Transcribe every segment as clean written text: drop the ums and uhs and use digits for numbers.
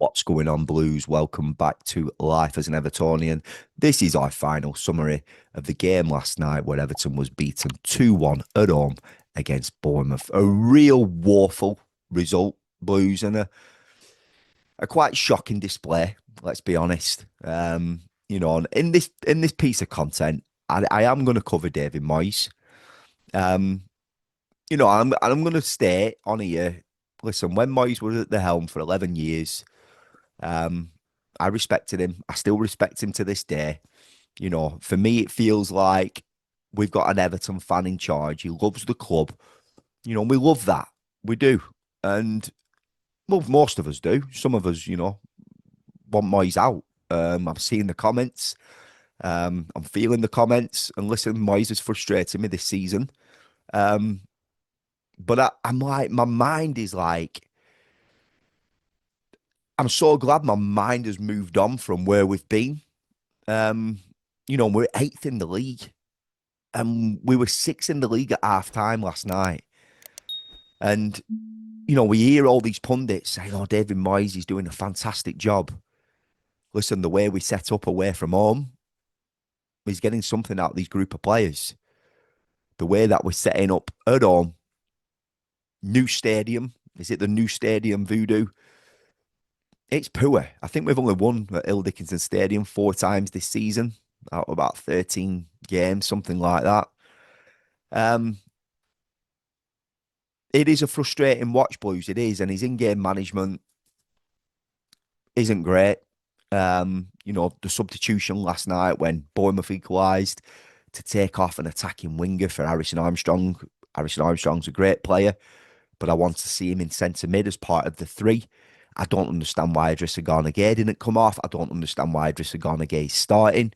What's going on, Blues? Welcome back to Life as an Evertonian. This is our final summary of the game last night where Everton was beaten 2-1 at home against Bournemouth. A real woeful result, Blues, and a quite shocking display, let's be honest. And in this piece of content, I am going to cover David Moyes. Um, I'm going to stay on here. Listen, when Moyes was at the helm for 11 years, um, I respected him. I still respect him to this day. For me, it feels like we've got an Everton fan in charge. He loves the club. We love that. We do. And, well, most of us do. Some of us, want Moyes out. I'm seeing the comments. I'm feeling the comments. And listen, Moyes is frustrating me this season. But I'm like, my mind is like, I'm so glad my mind has moved on from where we've been. Um, we're eighth in the league, and we were sixth in the league at half time last night. And we hear all these pundits saying, "Oh, David Moyes is doing a fantastic job." Listen, the way we set up away from home, he's getting something out of these group of players. The way that we're setting up at home, new stadium, is it the new stadium voodoo? It's poor. I think we've only won at Hill Dickinson Stadium 4 times this season, out of about 13 games, something like that. Um, it is a frustrating watch, Blues. It is, and his in-game management isn't great. The substitution last night when Bournemouth equalised to take off an attacking winger for Harrison Armstrong. Harrison Armstrong's a great player, but I want to see him in centre mid as part of the three. I don't understand why Idrissa Gana Gueye didn't come off. I don't understand why Idrissa Gana Gueye is starting.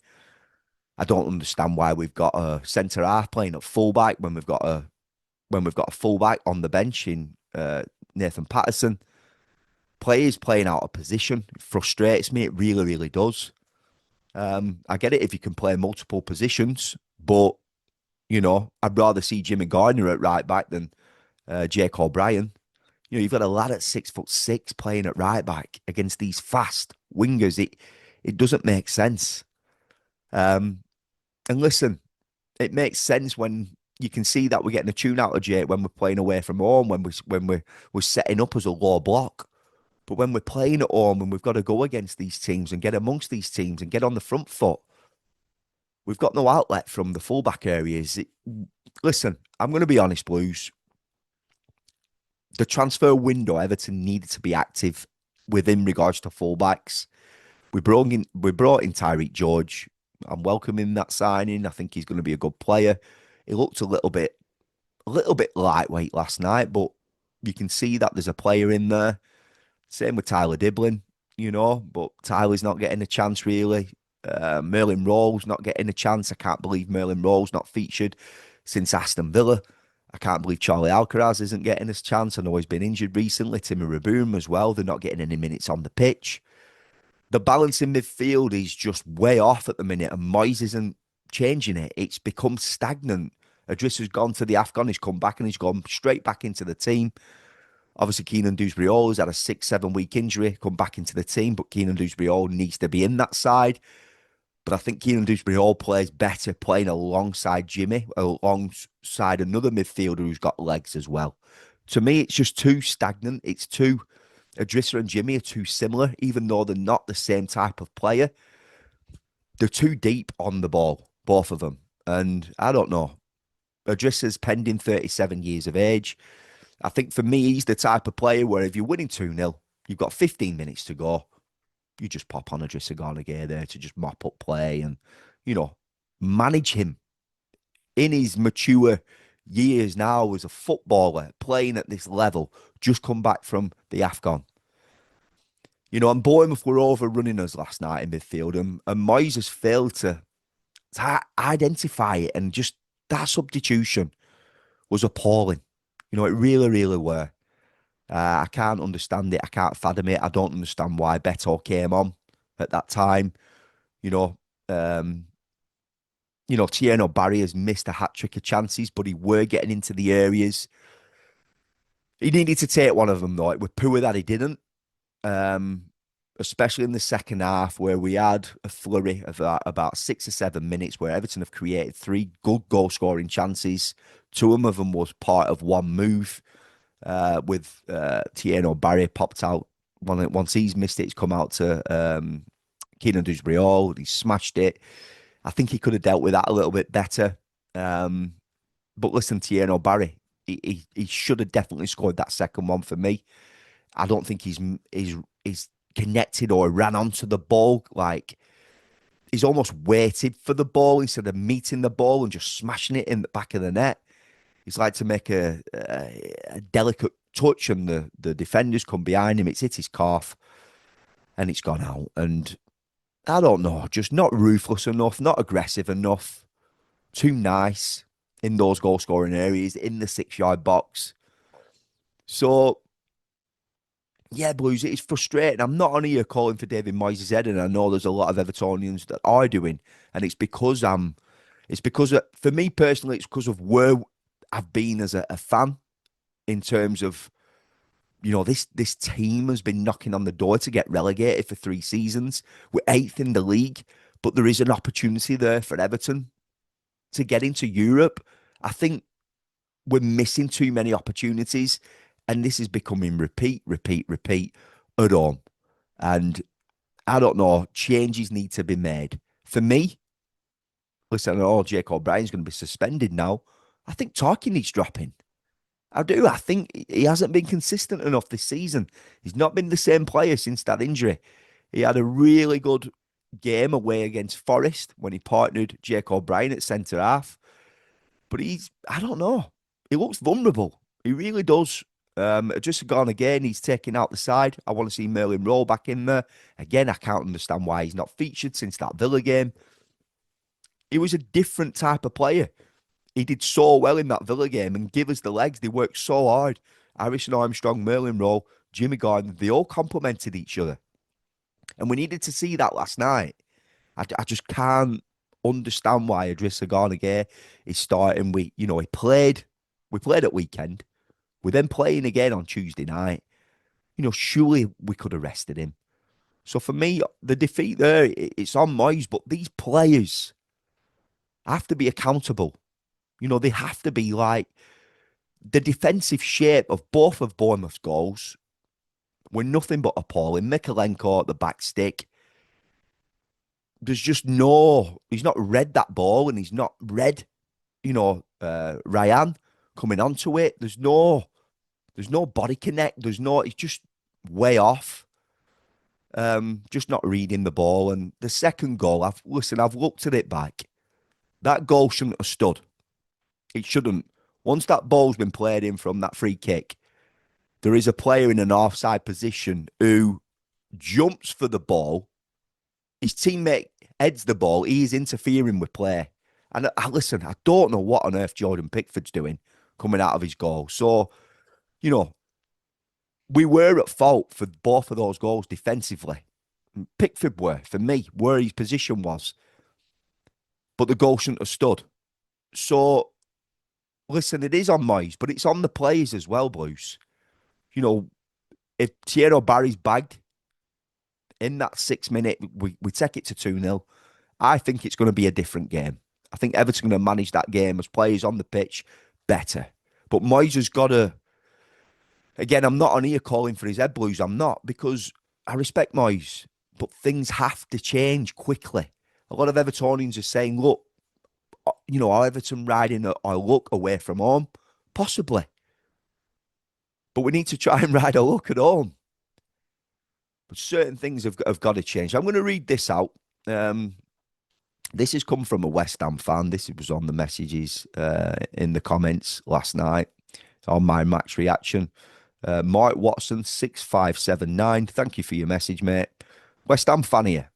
I don't understand why we've got a centre half playing at fullback when we've got a fullback on the bench in Nathan Patterson. Players playing out of position. It frustrates me. It really, really does. I get it if you can play multiple positions, but I'd rather see Jimmy Gardner at right back than Jake O'Brien. You've got a lad at 6'6" playing at right back against these fast wingers. It doesn't make sense. And listen, it makes sense when you can see that we're getting a tune out of Jake when we're playing away from home, when we're setting up as a low block. But when we're playing at home and we've got to go against these teams and get amongst these teams and get on the front foot, we've got no outlet from the fullback areas. Listen, I'm going to be honest, Blues. The transfer window, Everton needed to be active within regards to fullbacks. We brought in Tyreek George. I'm welcoming that signing. I think he's going to be a good player. He looked a little bit lightweight last night, but you can see that there's a player in there. Same with Tyler Diblin, but Tyler's not getting a chance really. Merlin Rowe's not getting a chance. I can't believe Merlin Rowe's not featured since Aston Villa. I can't believe Charlie Alcaraz isn't getting his chance. I know he's been injured recently. Timmy Raboom as well. They're not getting any minutes on the pitch. The balance in midfield is just way off at the minute, and Moyes isn't changing it. It's become stagnant. Adrissa's gone to the AFCON. He's come back and he's gone straight back into the team. Obviously, Keenan Dewsbury-Hall has had a 6-7 week injury, come back into the team, but Keenan Dewsbury-Hall needs to be in that side. But I think Keenan Dewsbury-Hall plays better playing alongside Jimmy, alongside another midfielder who's got legs as well. To me, it's just too stagnant. Idrissa and Jimmy are too similar, even though they're not the same type of player. They're too deep on the ball, both of them. And I don't know. Idrissa's pending 37 years of age. I think for me, he's the type of player where if you're winning 2-0, you've got 15 minutes to go. You just pop on Idrissa Gana Gueye there to just mop up play and, manage him in his mature years now as a footballer playing at this level, just come back from the AFCON. And Bournemouth were overrunning us last night in midfield, and Moyes has failed to identify it, and just that substitution was appalling. It really, really were. I can't understand it. I can't fathom it. I don't understand why Beto came on at that time. You know, um, Tierno Barry has missed a hat trick of chances, but he were getting into the areas. He needed to take one of them though. It was poor that he didn't. Um, especially in the second half, where we had a flurry of about 6 or 7 minutes where Everton have created three good goal scoring chances. Two of them was part of one move with Tieno Barry popped out. Once he's missed it, it's come out to Keenan Dusbriol. He smashed it. I think he could have dealt with that a little bit better. But listen, Tieno Barry, he should have definitely scored that second one for me. I don't think he's connected or ran onto the ball. Like, he's almost waited for the ball instead of meeting the ball and just smashing it in the back of the net. He's like to make a delicate touch, and the defenders come behind him. It's hit his calf and it's gone out. And I don't know, just not ruthless enough, not aggressive enough, too nice in those goal scoring areas in the 6 yard box. So yeah, Blues, it's frustrating. I'm not on here calling for David Moyes' head, and I know there's a lot of Evertonians that are doing, and it's because for me personally, it's because of where I've been as a fan in terms of, this team has been knocking on the door to get relegated for 3 seasons. We're eighth in the league, but there is an opportunity there for Everton to get into Europe. I think we're missing too many opportunities, and this is becoming repeat at home. And I don't know, changes need to be made. For me, listen, I know Jake O'Brien's going to be suspended now. I think Tarky needs dropping. I do. I think he hasn't been consistent enough this season. He's not been the same player since that injury. He had a really good game away against Forest when he partnered Jake O'Brien at centre half. But I don't know. He looks vulnerable. He really does. Just gone again. He's taking out the side. I want to see Merlin Roll back in there. Again, I can't understand why he's not featured since that Villa game. He was a different type of player. He did so well in that Villa game and give us the legs. They worked so hard. Harrison Armstrong, Merlin Roll, Jimmy Gordon, they all complemented each other. And we needed to see that last night. I just can't understand why Idrissa Gana Gueye is starting. We played at weekend. We're then playing again on Tuesday night. Surely we could have rested him. So for me, the defeat there, it's on Moyes, but these players have to be accountable. They have to be like the defensive shape of both of Bournemouth's goals were nothing but appalling. Mikalenko at the back stick. There's just he's not read that ball, and he's not read, Ryan coming onto it. There's no body connect. It's just way off. Just not reading the ball. And the second goal, I've looked at it back. That goal shouldn't have stood. It shouldn't. Once that ball's been played in from that free kick, there is a player in an offside position who jumps for the ball. His teammate heads the ball. He is interfering with play. And I don't know what on earth Jordan Pickford's doing coming out of his goal. So, we were at fault for both of those goals defensively. Pickford were, for me, where his position was. But the goal shouldn't have stood. So, listen, it is on Moyes, but it's on the players as well, Blues. If Thierry Barry's bagged in that 6 minute, we take it to 2-0. I think it's going to be a different game. I think Everton are going to manage that game as players on the pitch better. But Moyes has got to... Again, I'm not on here calling for his head, Blues. I'm not, because I respect Moyes, but things have to change quickly. A lot of Evertonians are saying, look, are Everton riding a luck away from home? Possibly. But we need to try and ride a luck at home. But certain things have got to change. I'm going to read this out. This has come from a West Ham fan. This was on the messages in the comments last night on my match reaction. Mike Watson 6579. Thank you for your message, mate. West Ham fan here.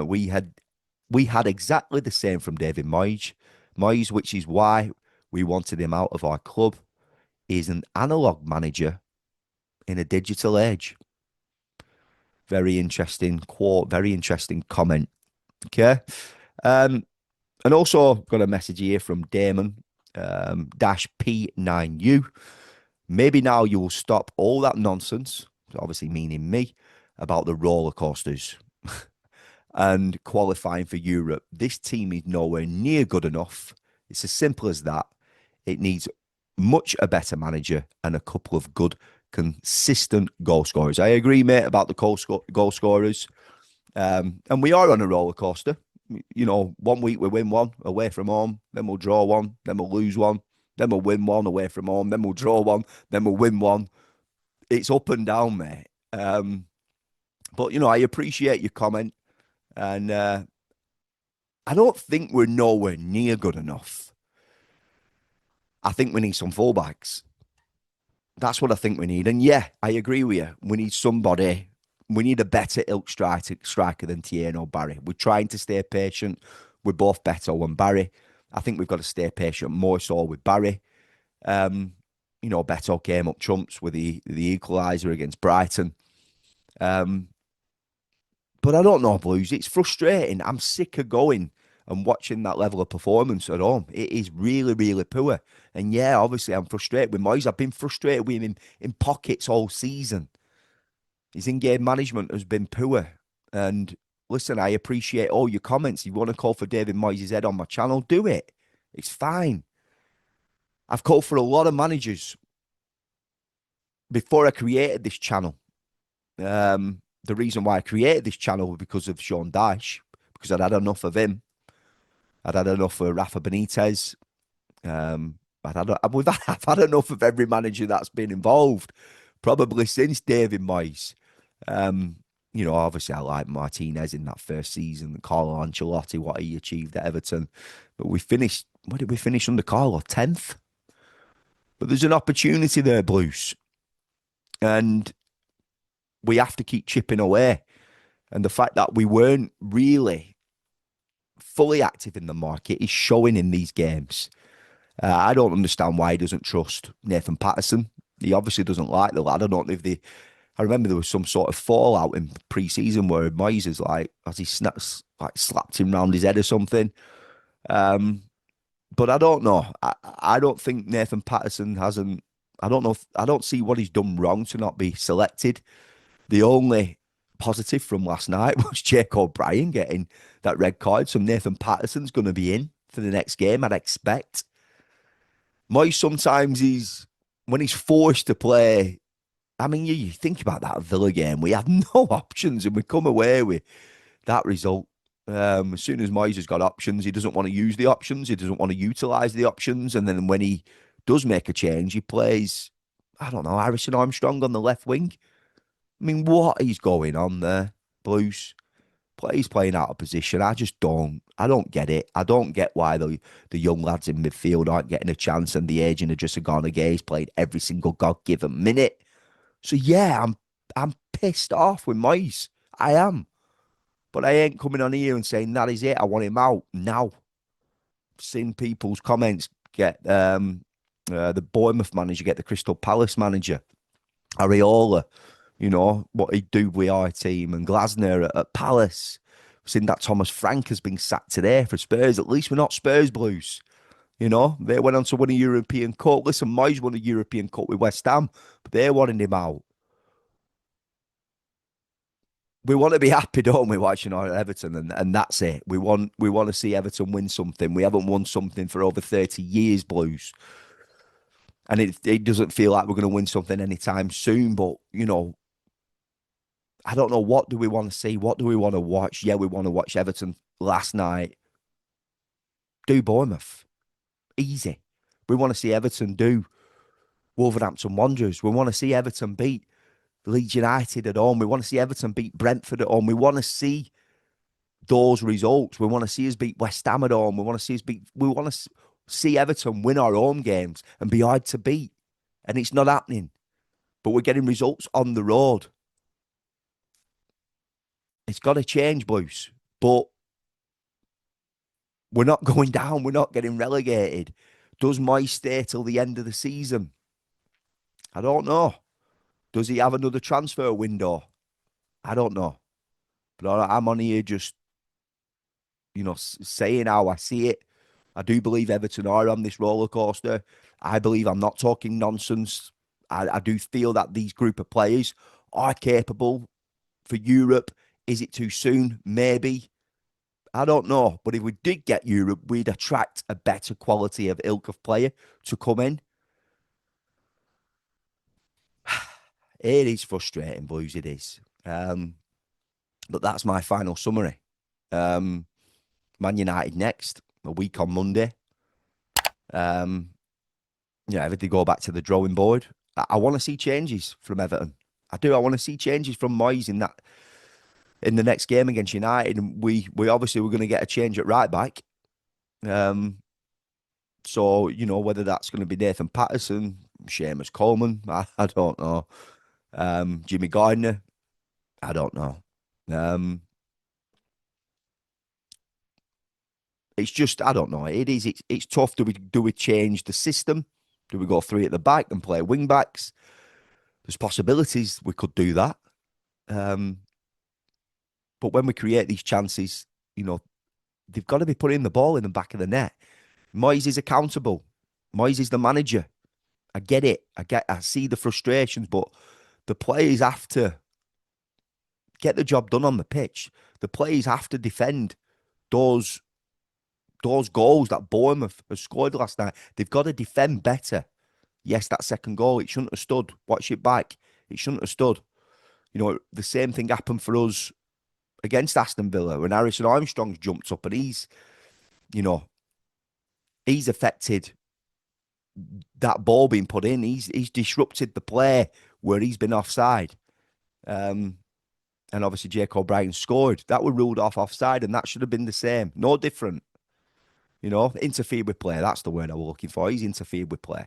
We had exactly the same from David Moyes, which is why we wanted him out of our club. He's an analog manager in a digital age. Very interesting quote, very interesting comment. Okay. And also got a message here from Damon dash P9U. Maybe now you will stop all that nonsense, obviously meaning me, about the roller coasters and qualifying for Europe. This team is nowhere near good enough. It's as simple as that. It needs much a better manager and a couple of good, consistent goal scorers. I agree, mate, about the goal scorers. And we are on a roller coaster. You know, one week we win one away from home, then we'll draw one, then we'll lose one, then we'll win one away from home, then we'll draw one, then we'll win one. It's up and down, mate. But you know, I appreciate your comment, and I don't think we're nowhere near good enough. I think we need some fullbacks. That's what I think we need. And yeah, I agree with you. We need somebody. We need a better ilk striker than Tierney or Barry. We're trying to stay patient. We're both Beto and Barry. I think we've got to stay patient more so with Barry. You know, Beto came up trumps with the equaliser against Brighton. But I don't know, Blues. It's frustrating. I'm sick of going and watching that level of performance at home. It is really, really poor. And yeah, obviously, I'm frustrated with Moyes. I've been frustrated with him in pockets all season. His in-game management has been poor. And listen, I appreciate all your comments. You want to call for David Moyes' head on my channel? Do it. It's fine. I've called for a lot of managers before I created this channel. The reason why I created this channel was because of Sean Dyche, because I'd had enough of him. I'd had enough of Rafa Benitez. I've had enough of every manager that's been involved, probably since David Moyes. You know, obviously I like Martinez in that first season, Carlo Ancelotti, what he achieved at Everton. But we finished, what did we finish under Carlo? 10th? But there's an opportunity there, Blues. And we have to keep chipping away. And the fact that we weren't really fully active in the market is showing in these games. I don't understand why he doesn't trust Nathan Patterson. He obviously doesn't like the lad. I don't know if they. I remember there was some sort of fallout in pre-season where Moyes is like, as he slapped him round his head or something. But I don't know. I don't think Nathan Patterson hasn't. I don't know. I don't see what he's done wrong to not be selected. The only positive from last night was Jake O'Brien getting that red card. So Nathan Patterson's going to be in for the next game, I'd expect. Moyes sometimes when he's forced to play. I mean, you think about that Villa game. We had no options, and we come away with that result. As soon as Moyes has got options, he doesn't want to use the options. He doesn't want to utilise the options. And then when he does make a change, he plays, I don't know, Harrison Armstrong on the left wing. I mean, what is going on there, Blues? He's playing out of position. I don't get it. I don't get why the young lads in midfield aren't getting a chance and the agent of just gone again. He's played every single God-given minute. So yeah, I'm pissed off with Moyes. I am. But I ain't coming on here and saying that is it. I want him out now. I've seen people's comments get the Bournemouth manager, get the Crystal Palace manager, Areola. You know, what he'd do with our team, and Glasner at Palace. We've seen that Thomas Frank has been sacked today for Spurs. At least we're not Spurs Blues. You know, they went on to win a European Cup. Listen, Moyes won a European Cup with West Ham, but they wanted him out. We want to be happy, don't we, watching our Everton, and that's it. We want to see Everton win something. We haven't won something for over 30 years, Blues. And it doesn't feel like we're going to win something anytime soon, but, you know, I don't know, what do we want to see? What do we want to watch? Yeah, we want to watch Everton last night. Do Bournemouth. Easy. We want to see Everton do Wolverhampton Wanderers. We want to see Everton beat Leeds United at home. We want to see Everton beat Brentford at home. We want to see those results. We want to see us beat West Ham at home. We want to see us we want to see Everton win our home games and be hard to beat. And it's not happening. But we're getting results on the road. It's got to change, Blues. But we're not going down. We're not getting relegated. Does Moyes stay till the end of the season? I don't know. Does he have another transfer window? I don't know. But I'm on here just, you know, saying how I see it. I do believe Everton are on this roller coaster. I believe I'm not talking nonsense. I do feel that these group of players are capable for Europe. Is it too soon? Maybe. I don't know. But if we did get Europe, we'd attract a better quality of ilk of player to come in. It is frustrating, boys. It is. But that's my final summary. Um, Man United next, a week on Monday. Um, Everything go back to the drawing board. I want to see changes from Everton. I do. I want to see changes from Moyes in the next game against United. And we obviously we're going to get a change at right back. So whether that's going to be Nathan Patterson, Seamus Coleman, I don't know. Jimmy Gardner, I don't know. Um, it's just I don't know. It is. It's tough. Do we change the system? Do we go three at the back and play wing backs? There's possibilities we could do that. Um, but when we create these chances, they've got to be putting the ball in the back of the net. Moyes is accountable. Moyes is the manager. I get it. I see the frustrations, but the players have to get the job done on the pitch. The players have to defend those goals that Bournemouth has scored last night. They've got to defend better. Yes, that second goal, it shouldn't have stood. Watch it back. It shouldn't have stood. The same thing happened for us against Aston Villa when Harrison Armstrong jumped up and he's affected that ball being put in. He's disrupted the play where he's been offside. And obviously Jake O'Brien scored. That were ruled offside, and that should have been the same. No different. Interfered with play. That's the word I was looking for. He's interfered with play.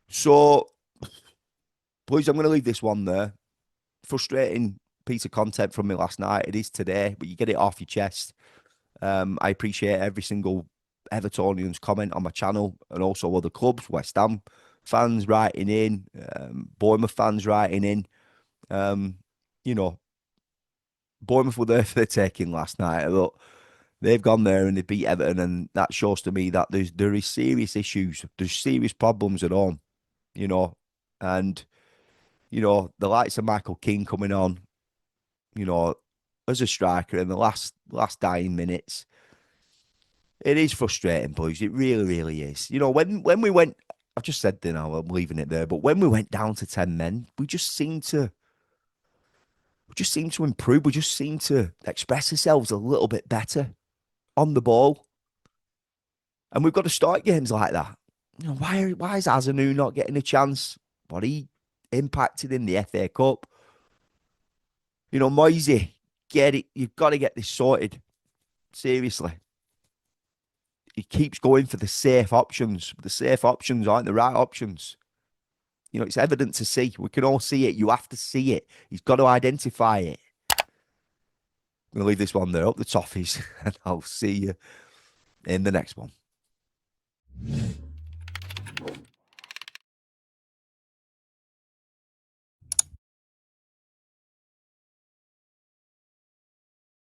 So, boys, I'm going to leave this one there. Frustrating piece of content from me last night. It is today, but you get it off your chest. I appreciate every single Evertonian's comment on my channel and also other clubs, West Ham fans writing in, Bournemouth fans writing in. Bournemouth were there for the taking last night. Look, they've gone there and they beat Everton, and that shows to me that there is serious issues. There's serious problems at home, and the likes of Michael Keane coming on, as a striker in the last dying minutes. It is frustrating, boys. It really, really is. When we went, I've just said I'm leaving it there, but when we went down to 10 men, we just seemed to improve. We just seemed to express ourselves a little bit better on the ball. And we've got to start games like that. Why is Azanu not getting a chance? But he impacted in the FA Cup. Moisey, get it. You've got to get this sorted. Seriously. He keeps going for the safe options. The safe options aren't the right options. It's evident to see. We can all see it. You have to see it. He's got to identify it. I'm going to leave this one there. Up the toffees. And I'll see you in the next one.